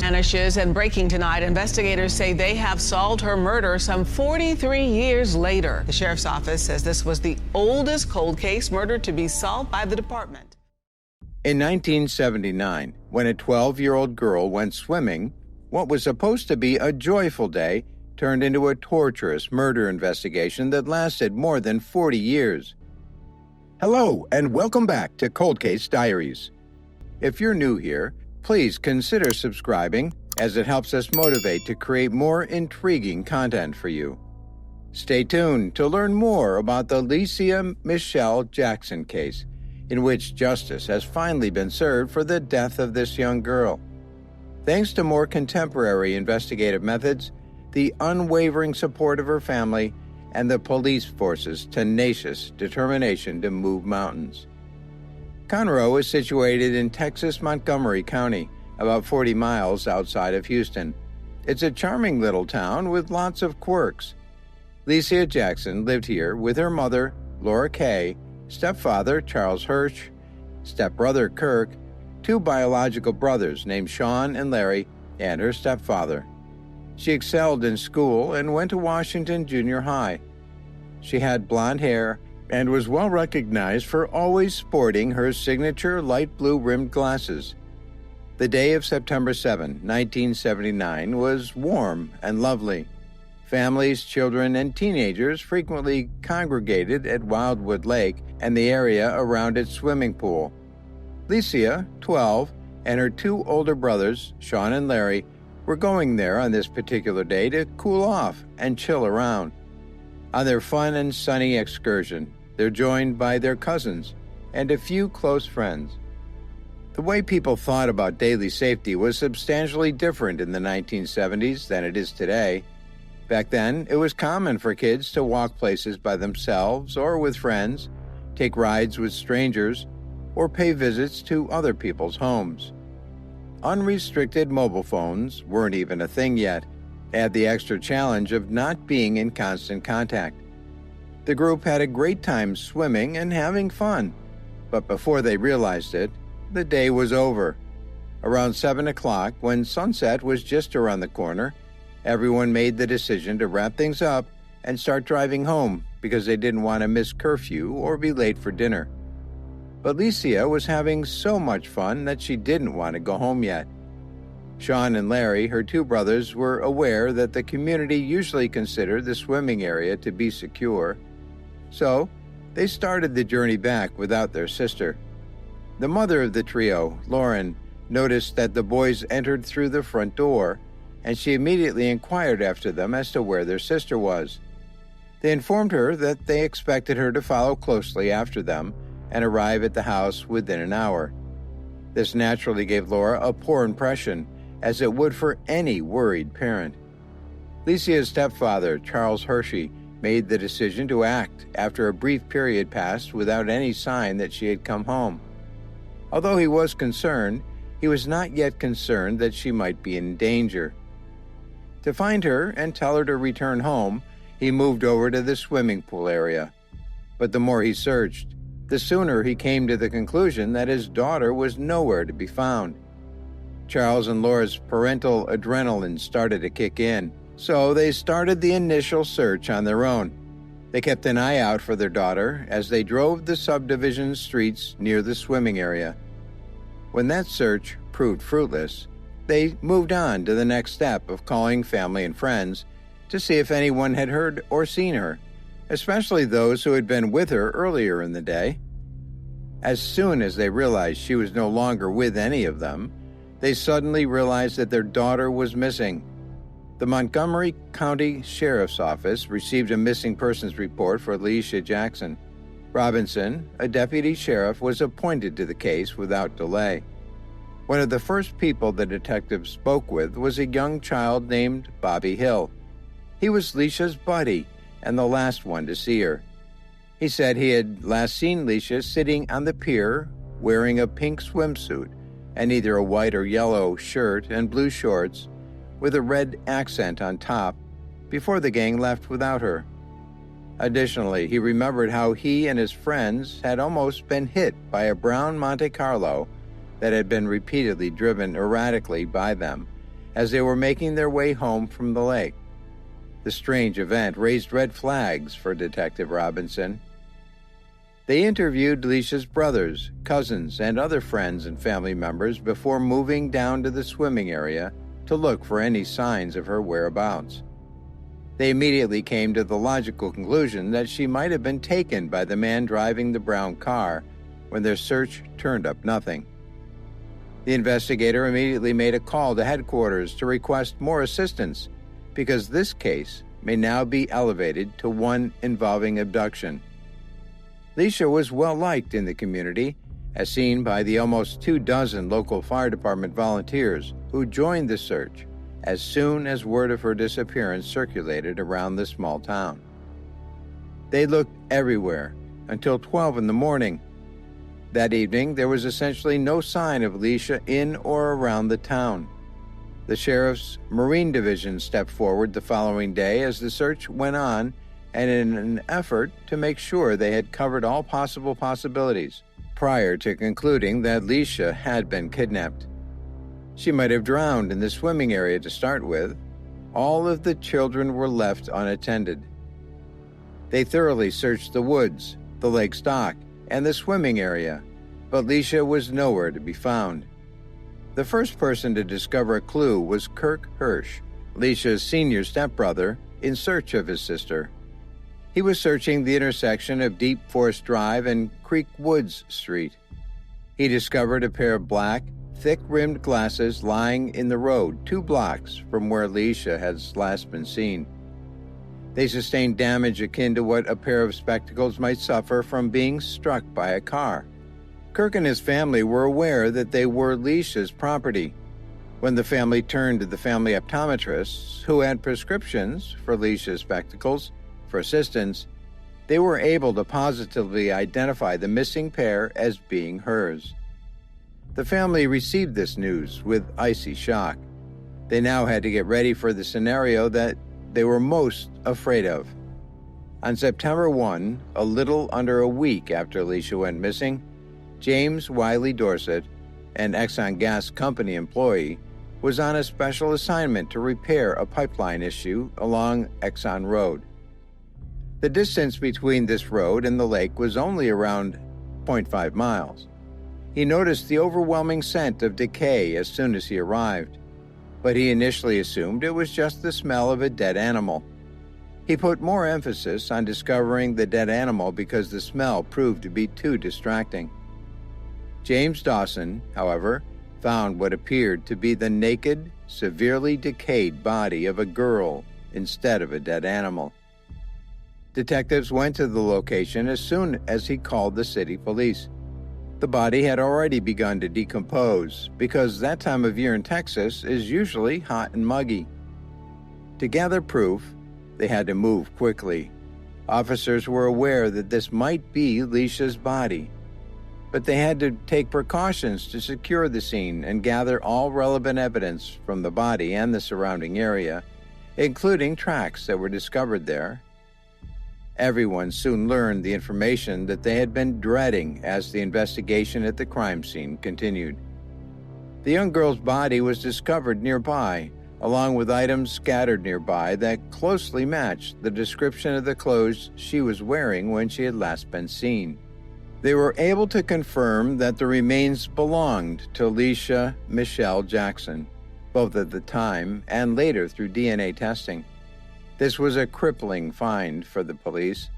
Anna Shiz, and breaking tonight, investigators say they have solved her murder some 43 years later. The sheriff's office says this was the oldest cold case murder to be solved by the department. In 1979, when a 12-year-old girl went swimming, what was supposed to be a joyful day turned into a torturous murder investigation that lasted more than 40 years. Hello, and welcome back to Cold Case Diaries. If you're new here, please consider subscribing, as it helps us motivate to create more intriguing content for you. Stay tuned to learn more about the Lesia Jackson case, in which justice has finally been served for the death of this young girl. Thanks to more contemporary investigative methods, the unwavering support of her family, and the police force's tenacious determination to move mountains. Conroe is situated in Texas Montgomery County, about 40 miles outside of Houston. It's a charming little town with lots of quirks. Lesia Jackson lived here with her mother, Laura Kay, stepfather, Charles Hirsch, stepbrother, Kirk, two biological brothers named Sean and Larry, and her stepfather. She excelled in school and went to Washington Junior High. She had blonde hair and was well recognized for always sporting her signature light blue rimmed glasses. The day of September 7, 1979 was warm and lovely. Families, children, and teenagers frequently congregated at Wildwood Lake and the area around its swimming pool. Lesia, 12, and her two older brothers, Sean and Larry, were going there on this particular day to cool off and chill around. On their fun and sunny excursion, they're joined by their cousins and a few close friends. The way people thought about daily safety was substantially different in the 1970s than it is today. Back then, it was common for kids to walk places by themselves or with friends, take rides with strangers, or pay visits to other people's homes. Unrestricted mobile phones weren't even a thing yet. Add the extra challenge of not being in constant contact. The group had a great time swimming and having fun, but before they realized it, the day was over. Around 7 o'clock, when sunset was just around the corner, everyone made the decision to wrap things up and start driving home because they didn't want to miss curfew or be late for dinner. But Lesia was having so much fun that she didn't want to go home yet. Sean and Larry, her two brothers, were aware that the community usually considered the swimming area to be secure. So, they started the journey back without their sister. The mother of the trio, Lauren, noticed that the boys entered through the front door, and she immediately inquired after them as to where their sister was. They informed her that they expected her to follow closely after them and arrive at the house within an hour. This naturally gave Laura a poor impression, as it would for any worried parent. Lesia's stepfather, Charles Hershey, made the decision to act after a brief period passed without any sign that she had come home. Although he was concerned, he was not yet concerned that she might be in danger. To find her and tell her to return home, he moved over to the swimming pool area. But the more he searched, the sooner he came to the conclusion that his daughter was nowhere to be found. Charles and Laura's parental adrenaline started to kick in, so they started the initial search on their own. They kept an eye out for their daughter as they drove the subdivision streets near the swimming area. When that search proved fruitless, they moved on to the next step of calling family and friends to see if anyone had heard or seen her, especially those who had been with her earlier in the day. As soon as they realized she was no longer with any of them, they suddenly realized that their daughter was missing. The Montgomery County Sheriff's Office received a missing persons report for Lesia Jackson. Robinson, a deputy sheriff, was appointed to the case without delay. One of the first people the detectives spoke with was a young child named Bobby Hill. He was Lesia's buddy and the last one to see her. He said he had last seen Lesia sitting on the pier wearing a pink swimsuit and either a white or yellow shirt and blue shorts with a red accent on top before the gang left without her. Additionally, he remembered how he and his friends had almost been hit by a brown Monte Carlo that had been repeatedly driven erratically by them, as they were making their way home from the lake. The strange event raised red flags for Detective Robinson. They interviewed Lesia's brothers, cousins, and other friends and family members before moving down to the swimming area to look for any signs of her whereabouts. They immediately came to the logical conclusion that she might have been taken by the man driving the brown car when their search turned up nothing. The investigator immediately made a call to headquarters to request more assistance because this case may now be elevated to one involving abduction. Lesia was well liked in the community, as seen by the almost 24 local fire department volunteers who joined the search as soon as word of her disappearance circulated around the small town. They looked everywhere until 12 in the morning. That evening, there was essentially no sign of Lesia in or around the town. The sheriff's Marine Division stepped forward the following day as the search went on, and in an effort to make sure they had covered all possible possibilities, prior to concluding that Lesia had been kidnapped. She might have drowned in the swimming area to start with. All of the children were left unattended. They thoroughly searched the woods, the lake's dock, and the swimming area, but Lesia was nowhere to be found. The first person to discover a clue was Kirk Hirsch, Lesia's senior stepbrother, in search of his sister. He was searching the intersection of Deep Forest Drive and Creek Woods Street. He discovered a pair of black, thick-rimmed glasses lying in the road 2 blocks from where Lesia had last been seen. They sustained damage akin to what a pair of spectacles might suffer from being struck by a car. Kirk and his family were aware that they were Lesia's property. When the family turned to the family optometrists, who had prescriptions for Lesia's spectacles, for assistance, they were able to positively identify the missing pair as being hers. The family received this news with icy shock. They now had to get ready for the scenario that they were most afraid of. On September 1, a little under a week after Lesia went missing, James Wiley Dorset, an Exxon Gas Company employee, was on a special assignment to repair a pipeline issue along Exxon Road. The distance between this road and the lake was only around 0.5 miles. He noticed the overwhelming scent of decay as soon as he arrived, but he initially assumed it was just the smell of a dead animal. He put more emphasis on discovering the dead animal because the smell proved to be too distracting. James Dawson, however, found what appeared to be the naked, severely decayed body of a girl instead of a dead animal. Detectives went to the location as soon as he called the city police. The body had already begun to decompose because that time of year in Texas is usually hot and muggy. To gather proof, they had to move quickly. Officers were aware that this might be Lesia's body, but they had to take precautions to secure the scene and gather all relevant evidence from the body and the surrounding area, including tracks that were discovered there. Everyone soon learned the information that they had been dreading as the investigation at the crime scene continued. The young girl's body was discovered nearby, along with items scattered nearby that closely matched the description of the clothes she was wearing when she had last been seen. They were able to confirm that the remains belonged to Lesia Michelle Jackson, both at the time and later through DNA testing. This was a crippling find for the police,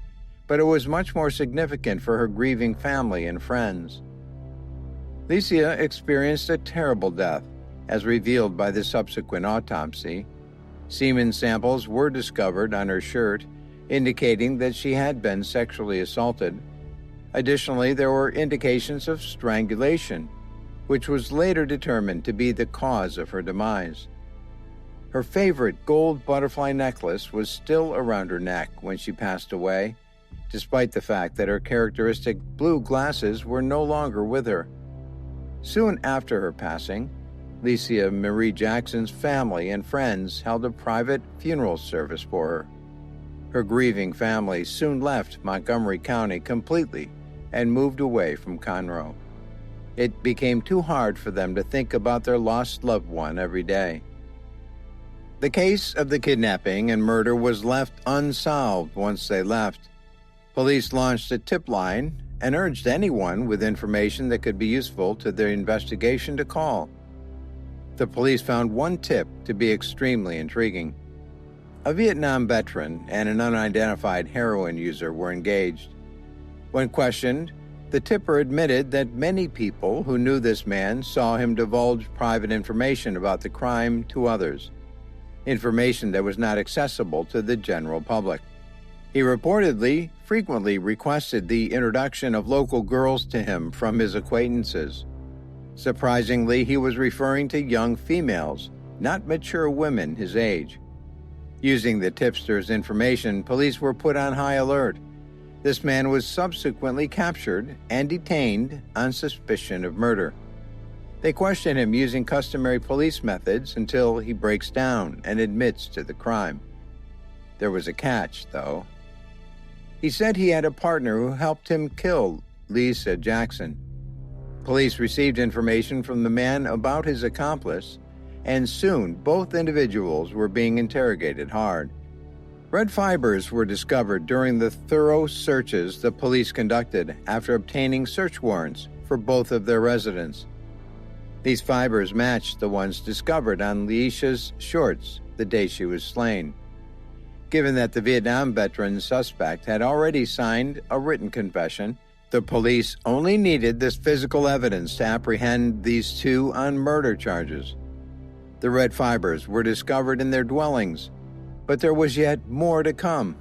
but it was much more significant for her grieving family and friends. Lesia experienced a terrible death, as revealed by the subsequent autopsy. Semen samples were discovered on her shirt, indicating that she had been sexually assaulted. Additionally, there were indications of strangulation, which was later determined to be the cause of her demise. Her favorite gold butterfly necklace was still around her neck when she passed away, despite the fact that her characteristic blue glasses were no longer with her. Soon after her passing, Lesia Marie Jackson's family and friends held a private funeral service for her. Her grieving family soon left Montgomery County completely and moved away from Conroe. It became too hard for them to think about their lost loved one every day. The case of the kidnapping and murder was left unsolved once they left. Police launched a tip line and urged anyone with information that could be useful to their investigation to call. The police found one tip to be extremely intriguing. A Vietnam veteran and an unidentified heroin user were engaged. When questioned, the tipper admitted that many people who knew this man saw him divulge private information about the crime to others, information that was not accessible to the general public. He reportedly frequently requested the introduction of local girls to him from his acquaintances. Surprisingly, he was referring to young females, not mature women his age. Using the tipster's information, police were put on high alert. This man was subsequently captured and detained on suspicion of murder. They question him using customary police methods until he breaks down and admits to the crime. There was a catch, though. He said he had a partner who helped him kill Lesia Jackson. Police received information from the man about his accomplice, and soon both individuals were being interrogated hard. Red fibers were discovered during the thorough searches the police conducted after obtaining search warrants for both of their residents. These fibers matched the ones discovered on Lesia's shorts the day she was slain. Given that the Vietnam veteran suspect had already signed a written confession, the police only needed this physical evidence to apprehend these two on murder charges. The red fibers were discovered in their dwellings, but there was yet more to come.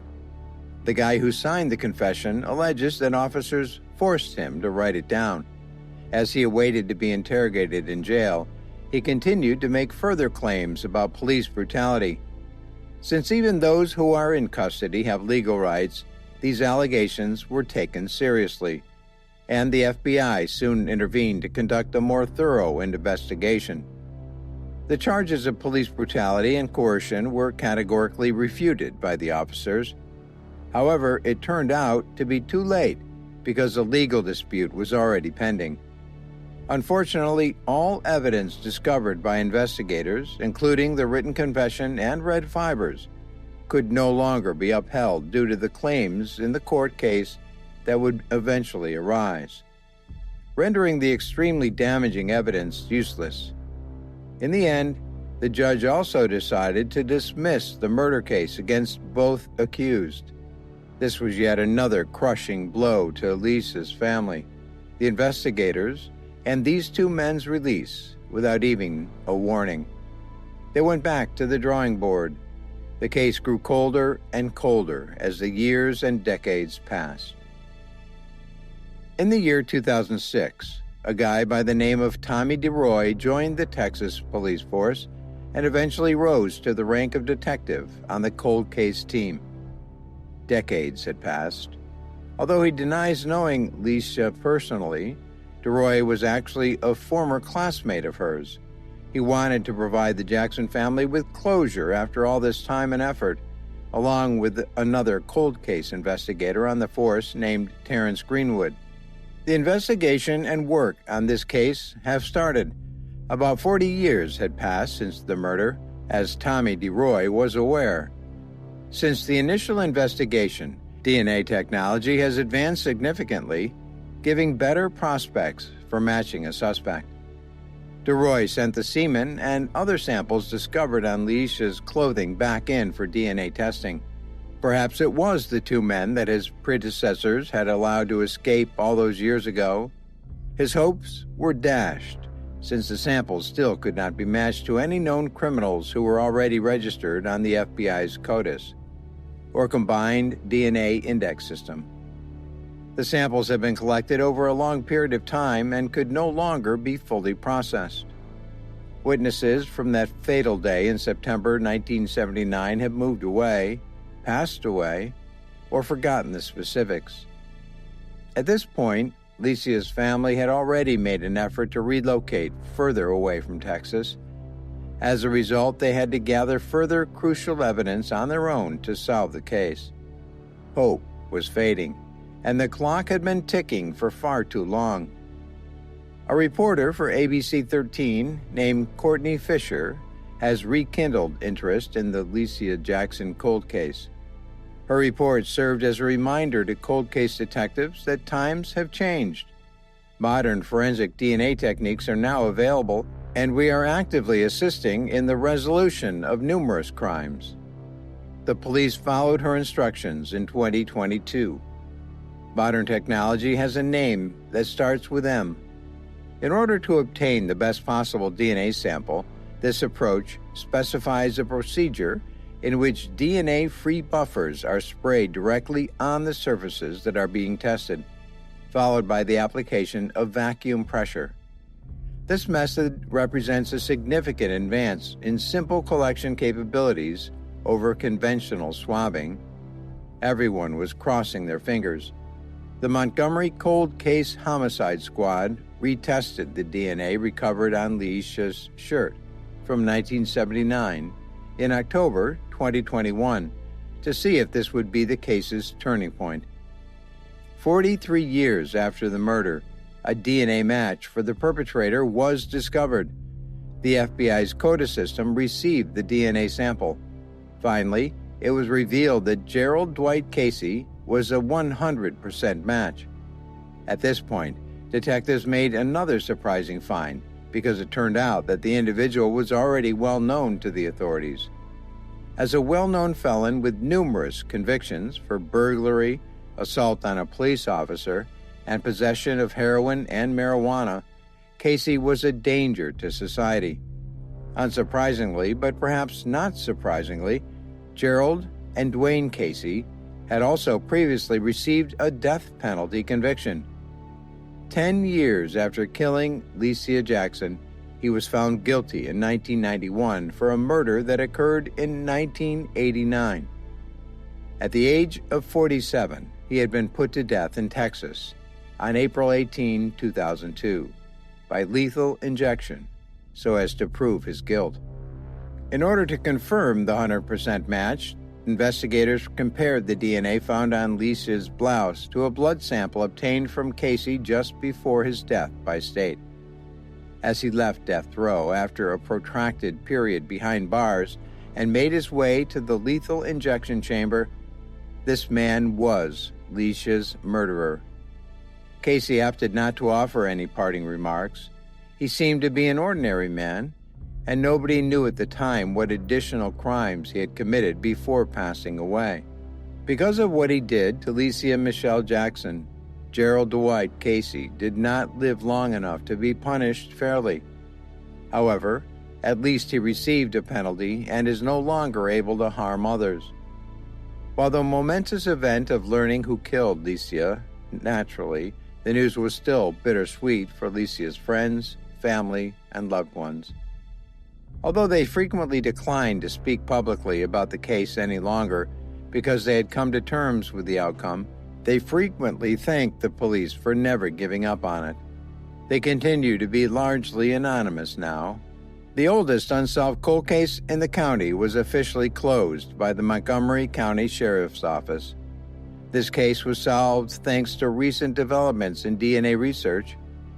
The guy who signed the confession alleges that officers forced him to write it down. As he awaited to be interrogated in jail, he continued to make further claims about police brutality. Since even those who are in custody have legal rights, these allegations were taken seriously, and the FBI soon intervened to conduct a more thorough investigation. The charges of police brutality and coercion were categorically refuted by the officers. However, it turned out to be too late because a legal dispute was already pending. Unfortunately, all evidence discovered by investigators, including the written confession and red fibers, could no longer be upheld due to the claims in the court case that would eventually arise, rendering the extremely damaging evidence useless. In the end, the judge also decided to dismiss the murder case against both accused. This was yet another crushing blow to Lisa's family, the investigators, and these two men's release without even a warning. They went back to the drawing board. The case grew colder and colder as the years and decades passed. In the year 2006, a guy by the name of Tommy DeRoy joined the Texas police force and eventually rose to the rank of detective on the cold case team. Decades had passed. Although he denies knowing Lesia personally, DeRoy was actually a former classmate of hers. He wanted to provide the Jackson family with closure after all this time and effort, along with another cold case investigator on the force named Terrence Greenwood. The investigation and work on this case have started. About 40 years had passed since the murder, as Tommy DeRoy was aware. Since the initial investigation, DNA technology has advanced significantly, giving better prospects for matching a suspect. DeRoy sent the semen and other samples discovered on Lesia's clothing back in for DNA testing. Perhaps it was the two men that his predecessors had allowed to escape all those years ago. His hopes were dashed, since the samples still could not be matched to any known criminals who were already registered on the FBI's CODIS, or Combined DNA Index System. The samples have been collected over a long period of time and could no longer be fully processed. Witnesses from that fatal day in September 1979 have moved away, passed away, or forgotten the specifics. At this point, Lesia's family had already made an effort to relocate further away from Texas. As a result, they had to gather further crucial evidence on their own to solve the case. Hope was fading, and the clock had been ticking for far too long. A reporter for ABC 13 named Courtney Fisher has rekindled interest in the Lesia Jackson cold case. Her report served as a reminder to cold case detectives that times have changed. Modern forensic DNA techniques are now available, and we are actively assisting in the resolution of numerous crimes. The police followed her instructions in 2022. Modern technology has a name that starts with M. In order to obtain the best possible DNA sample, this approach specifies a procedure in which DNA-free buffers are sprayed directly on the surfaces that are being tested, followed by the application of vacuum pressure. This method represents a significant advance in simple collection capabilities over conventional swabbing. Everyone was crossing their fingers. The Montgomery Cold Case Homicide Squad retested the DNA recovered on Lesia's shirt from 1979 in October 2021 to see if this would be the case's turning point. 43 years after the murder, a DNA match for the perpetrator was discovered. The FBI's CODA system received the DNA sample. Finally, it was revealed that Gerald Dwight Casey was a 100% match. At this point, detectives made another surprising find because it turned out that the individual was already well known to the authorities. As a well-known felon with numerous convictions for burglary, assault on a police officer, and possession of heroin and marijuana, Casey was a danger to society. Unsurprisingly, but perhaps not surprisingly, Gerald and Dwayne Casey had also previously received a death penalty conviction. 10 years after killing Lesia Jackson, he was found guilty in 1991 for a murder that occurred in 1989. At the age of 47, he had been put to death in Texas on April 18, 2002, by lethal injection so as to prove his guilt. In order to confirm the 100% match, investigators compared the DNA found on Lesia's blouse to a blood sample obtained from Casey just before his death by state. As he left death row after a protracted period behind bars and made his way to the lethal injection chamber, this man was Lesia's murderer. Casey opted not to offer any parting remarks. He seemed to be an ordinary man, and nobody knew at the time what additional crimes he had committed before passing away. Because of what he did to Lesia Michelle Jackson, Gerald Dwight Casey did not live long enough to be punished fairly. However, at least he received a penalty and is no longer able to harm others. While the momentous event of learning who killed Lesia, naturally, the news was still bittersweet for Lesia's friends, family, and loved ones. Although they frequently declined to speak publicly about the case any longer because they had come to terms with the outcome, they frequently thanked the police for never giving up on it. They continue to be largely anonymous now. The oldest unsolved cold case in the county was officially closed by the Montgomery County Sheriff's Office. This case was solved thanks to recent developments in DNA research,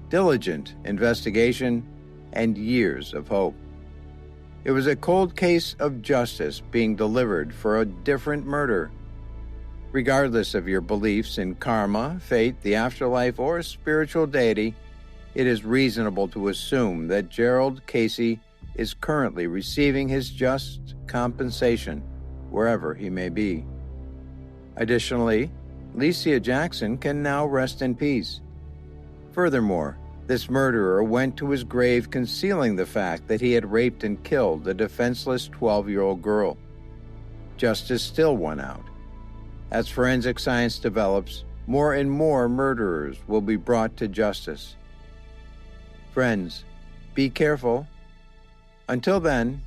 diligent investigation, and years of hope. It was a cold case of justice being delivered for a different murder. Regardless of your beliefs in karma, fate, the afterlife, or spiritual deity, it is reasonable to assume that Gerald Casey is currently receiving his just compensation wherever he may be. Additionally, Lesia Jackson can now rest in peace. Furthermore, this murderer went to his grave concealing the fact that he had raped and killed a defenseless 12-year-old girl. Justice still won out. As forensic science develops, more and more murderers will be brought to justice. Friends, be careful. Until then,